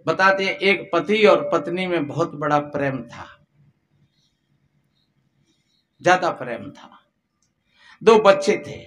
बताते हैं एक पति और पत्नी में बहुत बड़ा प्रेम था, ज्यादा प्रेम था, 2 बच्चे थे।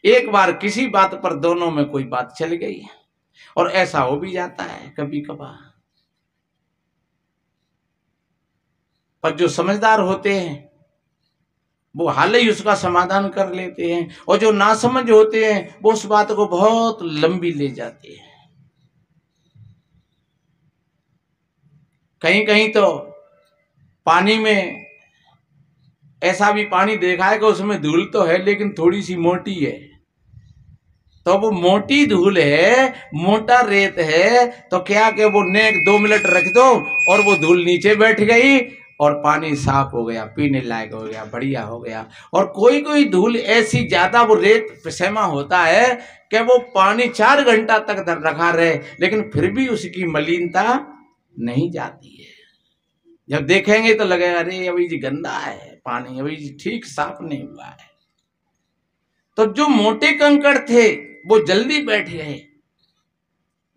एक बार किसी बात पर दोनों में कोई बात चल गई, और ऐसा हो भी जाता है कभी कभार। पर जो समझदार होते हैं वो हाल ही उसका समाधान कर लेते हैं, और जो नासमझ होते हैं वो उस बात को बहुत लंबी ले जाते हैं। कहीं कहीं तो पानी में ऐसा भी पानी देखा है कि उसमें धूल तो है लेकिन थोड़ी सी मोटी है, तो वो मोटी धूल है, मोटा रेत है, तो क्या कि वो नेक 2 मिनट रख दो और वो धूल नीचे बैठ गई और पानी साफ हो गया, पीने लायक हो गया, बढ़िया हो गया। और कोई कोई धूल ऐसी ज्यादा वो रेत पिसेमा होता है कि वो पानी 4 घंटा तक रखा रहे लेकिन फिर भी उसकी मलिनता नहीं जाती है। जब देखेंगे तो लगेगा अरे अभी जी गंदा है पानी, अभी जी ठीक साफ नहीं हुआ है। तो जो मोटे कंकड़ थे वो जल्दी बैठ गए,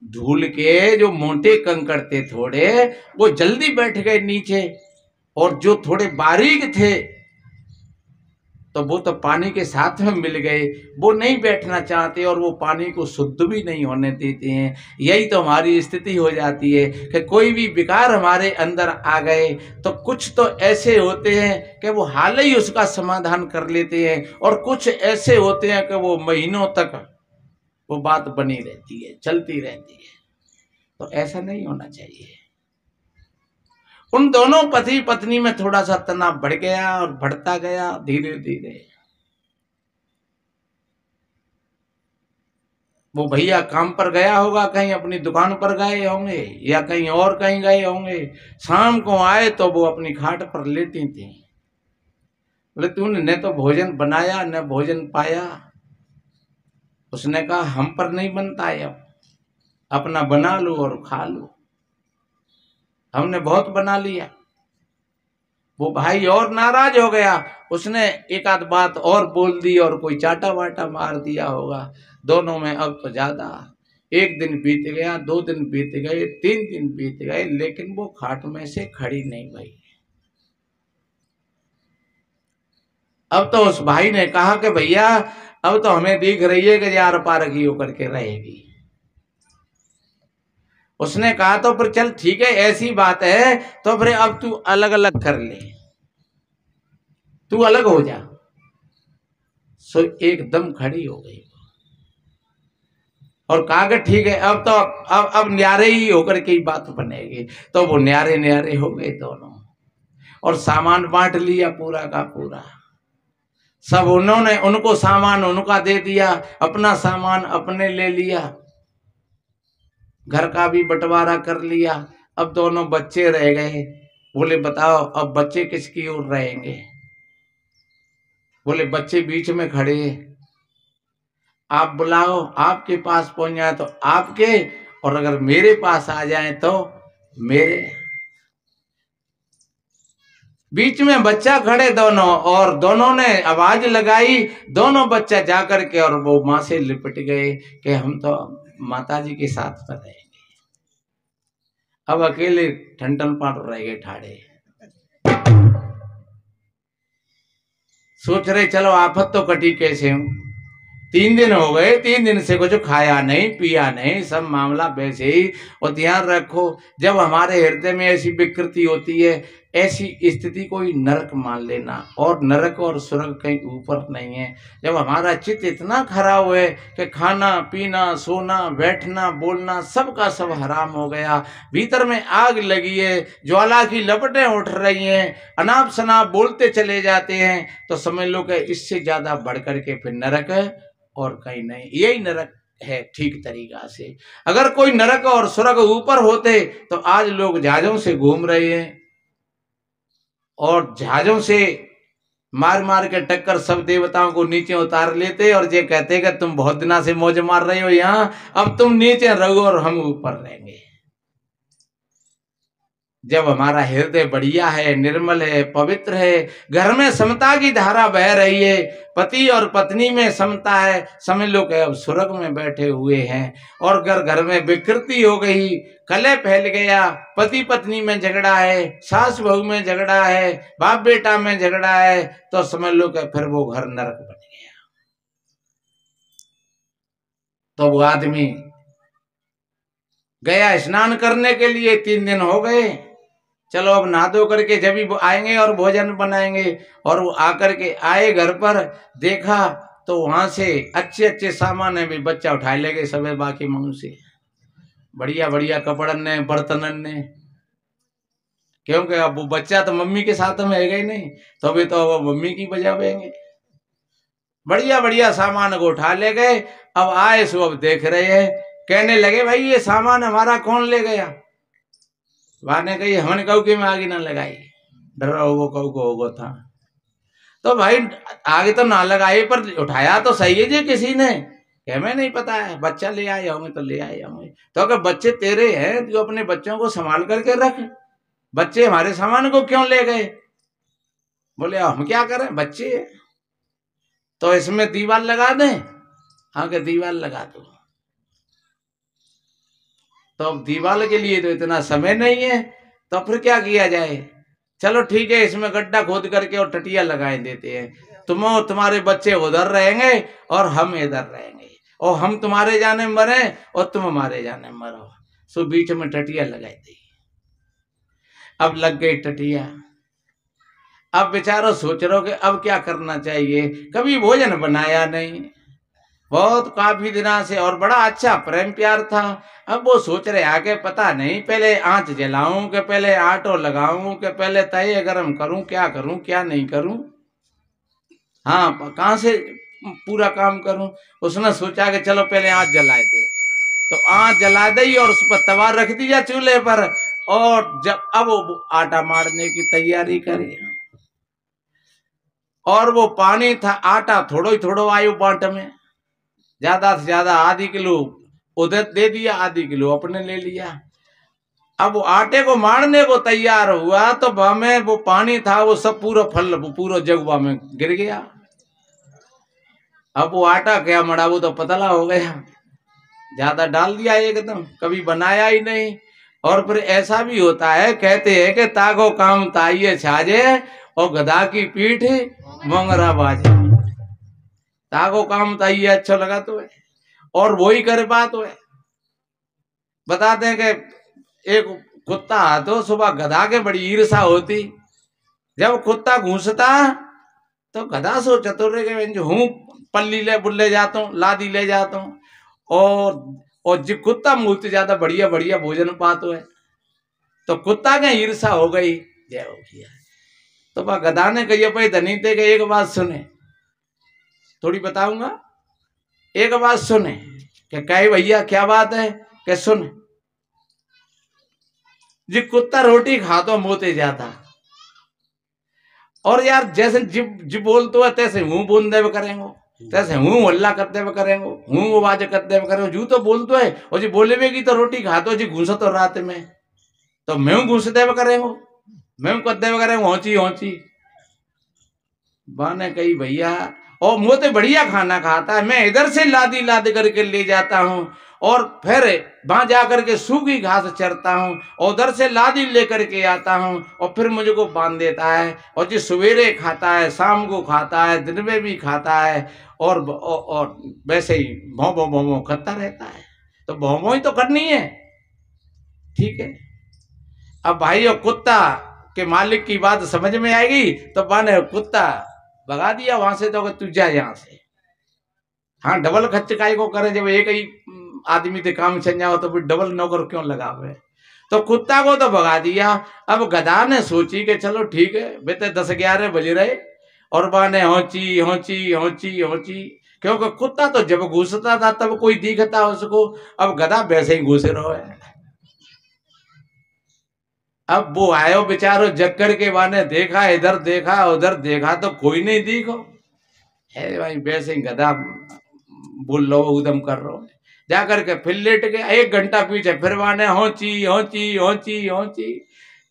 धूल के जो मोटे कंकड़ थे थोड़े वो जल्दी बैठ गए नीचे, और जो थोड़े बारीक थे तो वो तो पानी के साथ में मिल गए, वो नहीं बैठना चाहते और वो पानी को शुद्ध भी नहीं होने देते हैं। यही तो हमारी स्थिति हो जाती है कि कोई भी विकार हमारे अंदर आ गए तो कुछ तो ऐसे होते हैं कि वो हाल ही उसका समाधान कर लेते हैं, और कुछ ऐसे होते हैं कि वो महीनों तक वो बात बनी रहती है, चलती रहती है। तो ऐसा नहीं होना चाहिए। उन दोनों पति पत्नी में थोड़ा सा तनाव बढ़ गया और बढ़ता गया धीरे धीरे। वो भैया काम पर गया होगा, कहीं अपनी दुकान पर गए होंगे या कहीं और कहीं गए होंगे, शाम को आए तो वो अपनी खाट पर लेटी थी। बोले तूने न तो भोजन बनाया न भोजन पाया। उसने कहा हम पर नहीं बनता है, अब अपना बना लो और खा लो, हमने बहुत बना लिया। वो भाई और नाराज हो गया, उसने एक आध बात और बोल दी और कोई चाटा वाटा मार दिया होगा। दोनों में अब तो ज्यादा, 1 दिन बीत गया, 2 दिन बीत गए, 3 दिन बीत गए, लेकिन वो खाट में से खड़ी नहीं भई। अब तो उस भाई ने कहा कि भैया अब तो हमें दिख रही है कि यार पारगी होकर के रहेगी। उसने कहा तो फिर चल ठीक है, ऐसी बात है तो फिर अब तू अलग अलग कर ले, तू अलग हो जा। सो एकदम खड़ी हो गई और कहा कि ठीक है अब तो अब न्यारे ही होकर के ही बात बनेगी। तो वो न्यारे न्यारे हो गए दोनों, और सामान बांट लिया पूरा का पूरा। सब उन्होंने उनको सामान उनका दे दिया, अपना सामान अपने ले लिया, घर का भी बंटवारा कर लिया। अब दोनों बच्चे रह गए। बोले बताओ अब बच्चे किसकी ओर रहेंगे? बोले बच्चे बीच में खड़े, आप बुलाओ, आपके पास पहुंच जाए तो आपके, और अगर मेरे पास आ जाए तो मेरे। बीच में बच्चा खड़े दोनों, और दोनों ने आवाज लगाई, दोनों बच्चा जाकर के और वो माँ से लिपट गए कि हम तो माता जी के साथ में रहेंगे। अब अकेले ठंडन पाट रह गए ठाड़े। सोच रहे चलो आफत तो कटी कैसे हूं, 3 दिन हो गए, 3 दिन से कुछ खाया नहीं पिया नहीं, सब मामला वैसे ही। और ध्यान रखो जब हमारे हृदय में ऐसी विकृति होती है, ऐसी स्थिति कोई नरक मान लेना, और नरक और स्वर्ग कहीं ऊपर नहीं है। जब हमारा चित्त इतना खराब है कि खाना पीना सोना बैठना बोलना सबका सब हराम हो गया, भीतर में आग लगी है, ज्वाला की लपटें उठ रही हैं, अनाप शनाप बोलते चले जाते हैं, तो समझ लो कि इससे ज्यादा बढ़ करके फिर नरक है और कहीं नहीं। यही नरक है ठीक तरीका से। अगर कोई नरक और स्वर्ग ऊपर होते तो आज लोग जहाजों से घूम रहे हैं, और जहाजों से मार मार के टक्कर सब देवताओं को नीचे उतार लेते, और ये कहते कि तुम बहुत दिना से मौज मार रहे हो यहाँ, अब तुम नीचे रहो और हम ऊपर रहेंगे। जब हमारा हृदय बढ़िया है, निर्मल है, पवित्र है, घर में समता की धारा बह रही है, पति और पत्नी में समता है, समझ लो कि अब स्वर्ग में बैठे हुए हैं। और अगर घर में विकृति हो गई, कलह फैल गया, पति पत्नी में झगड़ा है, सास बहू में झगड़ा है, बाप बेटा में झगड़ा है, तो समझ लो कि फिर वो घर नरक बन गया। तो वो आदमी गया स्नान करने के लिए, 3 दिन हो गए, चलो अब नहा धो करके जब भी आएंगे और भोजन बनाएंगे। और वो आकर के आए घर पर, देखा तो वहां से अच्छे अच्छे सामान है भी बच्चा उठा ले गए सब, बाकी मुंह से बढ़िया बढ़िया कपड़न ने, बर्तनन ने, क्योंकि अब वो बच्चा तो मम्मी के साथ में है ही नहीं, तो अभी तो वो मम्मी की वजह बहेंगे। बढ़िया बढ़िया सामान को उठा ले गए। अब आए सो अब देख रहे हैं, कहने लगे भाई ये सामान हमारा कौन ले गया। वाने कही हमने कहू कि मैं आगे ना लगाई, डर होगो कहू को होगो था। तो भाई आगे तो ना लगाई, पर उठाया तो सही है जी किसी ने, हमें नहीं पता है, बच्चा ले आए होंगे तो ले आए होंगे। तो अगर बच्चे तेरे हैं जो अपने बच्चों को संभाल करके रख, बच्चे हमारे सामान को क्यों ले गए। बोले हम क्या करें, बच्चे तो इसमें दीवार लगा दें। हाँ के दीवार लगा दो। तो अब दीवार के लिए तो इतना समय नहीं है, तो फिर क्या किया जाए, चलो ठीक है इसमें गड्ढा खोद करके और टटिया लगाए देते हैं, तुम और तुम्हारे बच्चे उधर रहेंगे और हम इधर रहेंगे, और हम तुम्हारे जाने में मरे और तुम हमारे जाने में मरो। सो बीच में टटिया लगाई दी। अब लग गई टटिया। अब बेचारो सोच रहे हो कि अब क्या करना चाहिए, कभी भोजन बनाया नहीं बहुत काफी दिना से, और बड़ा अच्छा प्रेम प्यार था। अब वो सोच रहे आगे पता नहीं पहले आंच जलाऊं कि पहले आटो लगाऊं कि पहले तय गरम करूं, क्या करूं क्या नहीं करूं, हाँ कहां से पूरा काम करूं। उसने सोचा कि चलो पहले आंच जलाए दो, तो आंच जला दी और उस पर तवा रख दिया चूल्हे पर, और जब अब वो आटा मारने की तैयारी करी, और वो पानी था, आटा थोड़ो ही थोड़ो आयु बाट में, ज्यादा से ज्यादा आधी किलो उधर दे दिया, आधी किलो अपने ले लिया। अब वो आटे को मारने को तैयार हुआ तो में वो पानी था वो सब पूरा फल पूरा जगवा में गिर गया। अब वो आटा क्या मड़ा, वो तो पतला हो गया, ज्यादा डाल दिया एकदम, कभी बनाया ही नहीं। और फिर ऐसा भी होता है, कहते हैं कि तागो काम ताइये छाजे और गधा की पीठ मोंगरा बाजे। तागो काम ताइये अच्छा लगा तो है, और वही कर पा तो है। बताते हैं कि एक कुत्ता तो सुबह गधा के बड़ी ईर्षा होती, जब कुत्ता घूसता तो गधा सो चतुर के हूँ पल्ली ले बुल्ले जाता हूँ, लादी ले जाता हूँ, और जो कुत्ता मुझसे ज्यादा बढ़िया बढ़िया भोजन पातो है, तो कुत्ता के ईर्षा हो गई। जय हो गया। तो वह गधा ने कही भाई धनी थे कि एक बात सुने, थोड़ी बताऊंगा, एक बात सुने। कि कहे भैया क्या बात है, कि सुन, जी कुत्ता रोटी खा तो मोते जाता, और यार जैसे जिब जिब बोलते है तैसे मुंह बोल देव करेंगे, तैसे हूँ हल्ला करते हुए करेंगे, हूँ आवाज करते हुए करेंगे, जू तो बोलते है, और जी बोले की तो रोटी खाते जी घूसा तो रात में, तो मैं घूसते हुए करेंगे, मैं करते हुए करेंगे होची होची। बाने कही भैया और मुँह तो बढ़िया खाना खाता है, मैं इधर से लादी लाद करके ले जाता हूँ, और फिर वहां जाकर के सूखी घास चरता हूँ, और उधर से लादी लेकर के आता हूँ, और फिर मुझको बांध देता है, और जो सवेरे खाता है, शाम को खाता है, दिन में भी खाता है, और वैसे ही भों भों भों भों करता रहता है। तो भों भों ही तो करनी है, ठीक है। अब भाई और कुत्ता के मालिक की बात समझ में आएगी, तो बाने कुत्ता भगा दिया वहां से, तो तू जा यहाँ से। हाँ डबल खर्च काय को करे, जब एक ही आदमी से काम चल जाओ तो फिर डबल नौकर क्यों लगावे। तो कुत्ता को तो भगा दिया। अब गधा ने सोची कि चलो ठीक है, बेटे 10-11 बज रहे, और बाने होची होची होची होची, क्योंकि कुत्ता तो जब घुसता था तब कोई दिखता उसको, अब गधा वैसे ही घुसे रहो है। अब वो आयो बेचारो जग करके, बाने देखा इधर देखा उधर देखा तो कोई नहीं दिखो है, भाई वैसे ही गधा बोल लो उदम कर रहा हूं, जाकर के फिर लेट गया। 1 घंटा पीछे फिर वाने होची होची होची होची,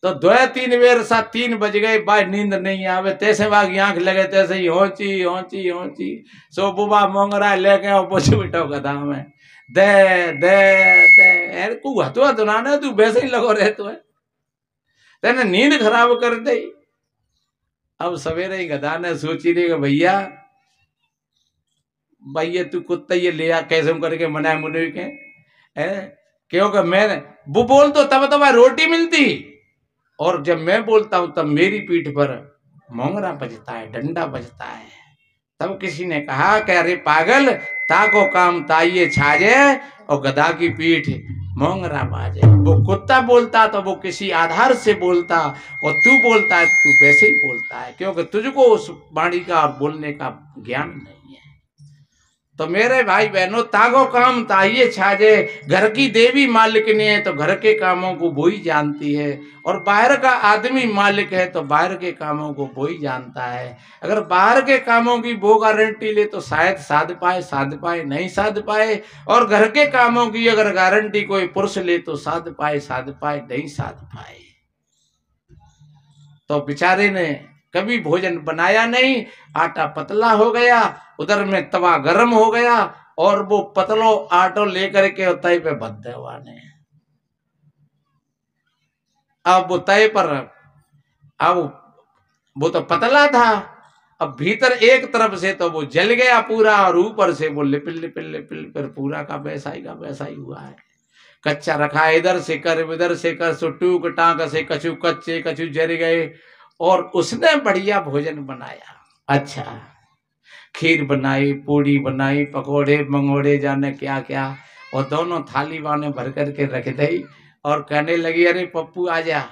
तो 2-3 बेर सा 3 बज गए, भाई नींद नहीं आवे, तैसे बाकी आंख लगे तैसे ही होची होची होची। सो बुबा मोंगरा लेके आओ पोछ बिठो गधा में दे दे दे। यार तू हतुआ तो ना तू वैसे ही लगो रहतो है, तेने नींद खराब कर दे। अब सवेरे ही गधा ने सोची रही कि भैया तू कुत्ता ये ले आ कैसे करके मना मुने के है, क्योंकि मैं वो बोल तो तब तो भाई रोटी मिलती, और जब मैं बोलता हूं तब मेरी पीठ पर मोंगरा बजता है, डंडा बजता है। तब किसी ने कहा कि अरे पागल, ताको काम ताइये छाजे और गधा की पीठ मोंगरा बाजे। वो कुत्ता बोलता तो वो किसी आधार से बोलता, और तू बोलता है तू वैसे ही बोलता है, क्योंकि तुझको उस वाणी का और बोलने का ज्ञान नहीं है। तो मेरे भाई बहनों, तागो काम ताइये छाजे। घर की देवी मालिकनी है तो घर के कामों को वो ही जानती है, और बाहर का आदमी मालिक है तो बाहर के कामों को वो ही जानता है। अगर बाहर के कामों की वो गारंटी ले तो शायद साध पाए नहीं साध पाए, और घर के कामों की अगर गारंटी कोई पुरुष ले तो साध पाए नहीं साध पाए। तो बेचारे ने कभी भोजन बनाया नहीं, आटा पतला हो गया, उधर में तवा गर्म हो गया, और वो पतलो आटो लेकर के तय पे बद्ध हुआ ने। अब वो तय पर, अब वो तो पतला था, अब भीतर एक तरफ से तो वो जल गया पूरा, और ऊपर से वो लिपिल लिपिल लिपिल पर पूरा का वैसा ही हुआ है। कच्चा रखा, इधर से कर इधर से कर, सो टूक टांक से कछु कच्चे कछु जल गए, और उसने बढ़िया भोजन बनाया। अच्छा, खीर बनाई, पूड़ी बनाई, पकोड़े मंगोड़े जाने क्या क्या, और दोनों थाली वाने भर करके रख दी, और कहने लगी अरे पप्पू आजा,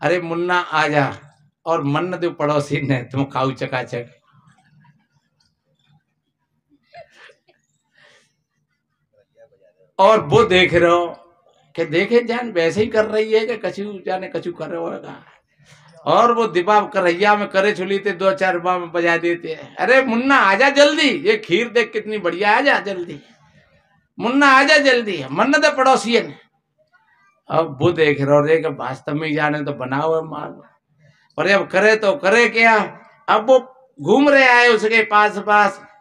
अरे मुन्ना आजा, और मन दो पड़ोसी ने तुम खाऊ चकाचक। और वो देख रहे हो कि देखे जान वैसे ही कर रही है कि कछु जाने कछु कर रहे होगा, और वो दिबा करैया में करे छुली थे 2-4 बार बजा देते हैं। अरे मुन्ना आजा जल्दी, ये खीर देख कितनी बढ़िया, आजा जल्दी मुन्ना आजा जल्दी, मन दे पड़ोसी ने। अब वो देख रहे हो देख वास्तव में जाने तो बनाओ माल, और अब करे तो करे क्या। अब वो घूम रहे आए उसके पास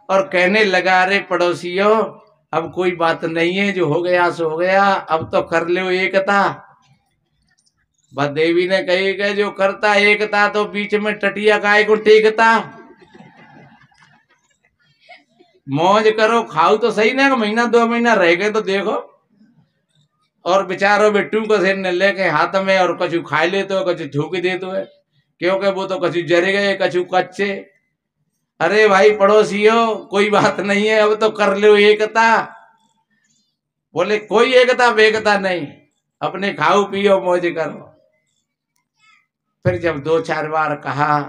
और कहने लगा अरे पड़ोसियों, अब कोई बात नहीं है, जो हो गया सो हो गया, अब तो कर लो एकता। बस देवी ने कही कि जो करता एकता तो बीच में टटिया काय को टेकता। मौज करो, खाओ तो सही ना, महीना 2 महीना रह गए तो देखो। और बेचारो बेटू को सिर ने लेके हाथ में, और कछु खाए ले तो कछु थूक दे तो है, क्योंकि वो तो कछु जर गए कछु कच्चे। अरे भाई पड़ोसियों, कोई बात नहीं है, अब तो कर लो एकता। बोले कोई एकता बेकता नहीं, अपने खाओ पियो मौज करो। फिर जब 2-4 बार कहा,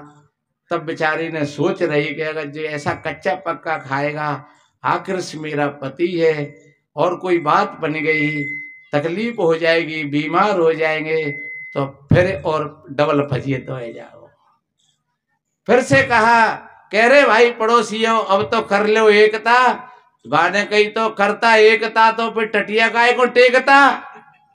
तब बेचारी ने सोच रही कि अगर जो ऐसा कच्चा पक्का खाएगा, आखिर से मेरा पति है, और कोई बात बन गई, तकलीफ हो जाएगी, बीमार हो जाएंगे, तो फिर और डबल फजिए तो है जाओ। फिर से कहा कह रहे भाई पड़ोसियों, अब तो कर लो एकता। बाने कही तो करता एकता तो फिर टटिया काय को टेकता।